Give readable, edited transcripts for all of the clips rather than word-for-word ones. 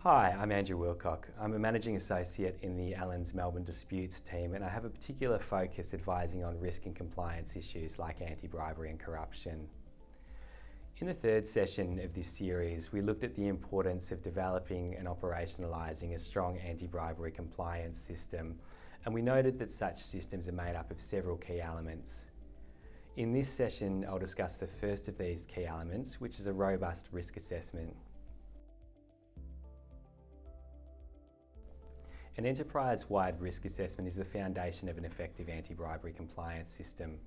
Hi, I'm Andrew Wilcock. I'm a Managing Associate in the Allens Melbourne Disputes team, and I have a particular focus advising on risk and compliance issues like anti-bribery and corruption. In the third session of this series, we looked at the importance of developing and operationalising a strong anti-bribery compliance system, and we noted that such systems are made up of several key elements. In this session, I'll discuss the first of these key elements, which is a robust risk assessment. An enterprise-wide risk assessment is the foundation of an effective anti-bribery compliance system,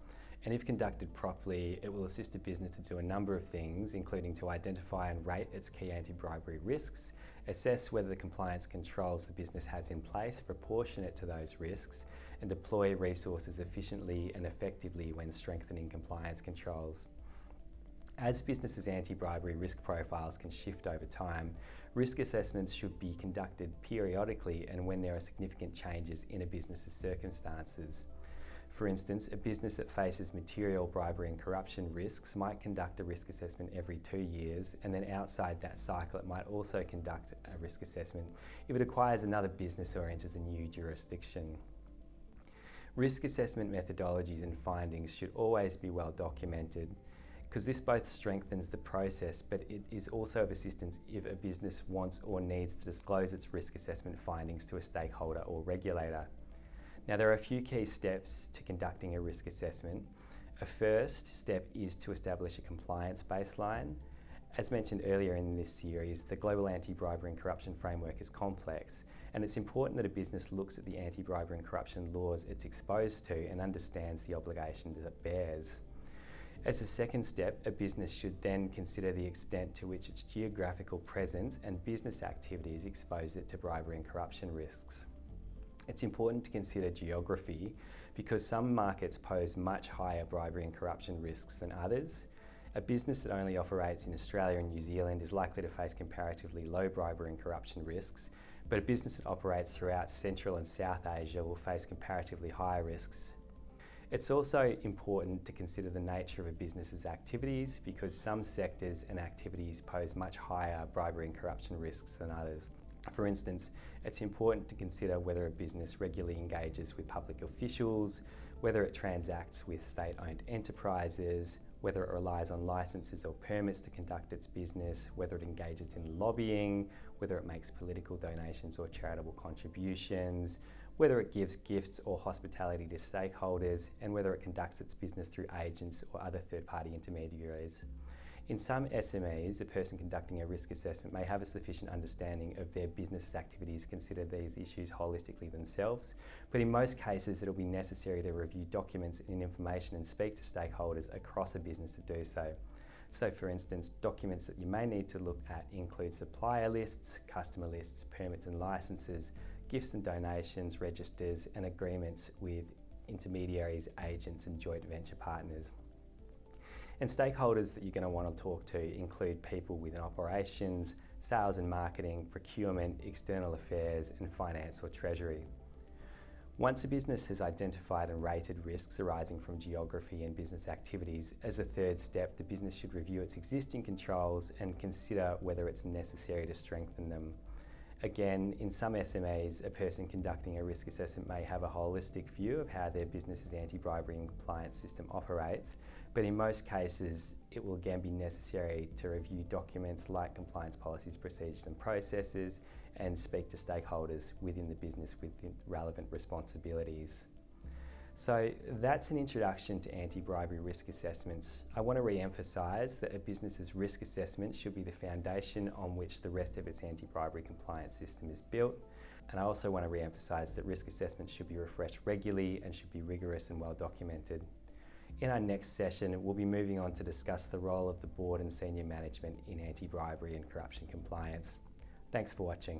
and if conducted properly, it will assist a business to do a number of things, including to identify and rate its key anti-bribery risks, assess whether the compliance controls the business has in place are proportionate to those risks, and deploy resources efficiently and effectively when strengthening compliance controls. As businesses' anti-bribery risk profiles can shift over time, risk assessments should be conducted periodically and when there are significant changes in a business's circumstances. For instance, a business that faces material bribery and corruption risks might conduct a risk assessment every 2 years, and then outside that cycle it might also conduct a risk assessment if it acquires another business or enters a new jurisdiction. Risk assessment methodologies and findings should always be well documented, because this both strengthens the process, but it is also of assistance if a business wants or needs to disclose its risk assessment findings to a stakeholder or regulator. Now, there are a few key steps to conducting a risk assessment. A first step is to establish a compliance baseline. As mentioned earlier in this series, the global anti-bribery and corruption framework is complex, and it's important that a business looks at the anti-bribery and corruption laws it's exposed to and understands the obligations it bears. As a second step, a business should then consider the extent to which its geographical presence and business activities expose it to bribery and corruption risks. It's important to consider geography because some markets pose much higher bribery and corruption risks than others. A business that only operates in Australia and New Zealand is likely to face comparatively low bribery and corruption risks, but a business that operates throughout Central and South Asia will face comparatively higher risks. It's also important to consider the nature of a business's activities because some sectors and activities pose much higher bribery and corruption risks than others. For instance, it's important to consider whether a business regularly engages with public officials, whether it transacts with state-owned enterprises, whether it relies on licenses or permits to conduct its business, whether it engages in lobbying, whether it makes political donations or charitable contributions, whether it gives gifts or hospitality to stakeholders, and whether it conducts its business through agents or other third-party intermediaries. In some SMEs, a person conducting a risk assessment may have a sufficient understanding of their business's activities, consider these issues holistically themselves, but in most cases it'll be necessary to review documents and information and speak to stakeholders across a business to do so. So for instance, documents that you may need to look at include supplier lists, customer lists, permits and licenses, gifts and donations, registers and agreements with intermediaries, agents and joint venture partners. And stakeholders that you're going to want to talk to include people within operations, sales and marketing, procurement, external affairs and finance or treasury. Once a business has identified and rated risks arising from geography and business activities, as a third step, the business should review its existing controls and consider whether it's necessary to strengthen them. Again, in some SMEs, a person conducting a risk assessment may have a holistic view of how their business's anti-bribery and compliance system operates, but in most cases, it will again be necessary to review documents like compliance policies, procedures and processes, and speak to stakeholders within the business with relevant responsibilities. So that's an introduction to anti-bribery risk assessments. I want to re-emphasise that a business's risk assessment should be the foundation on which the rest of its anti-bribery compliance system is built. And I also want to re-emphasise that risk assessments should be refreshed regularly and should be rigorous and well documented. In our next session, we'll be moving on to discuss the role of the board and senior management in anti-bribery and corruption compliance. Thanks for watching.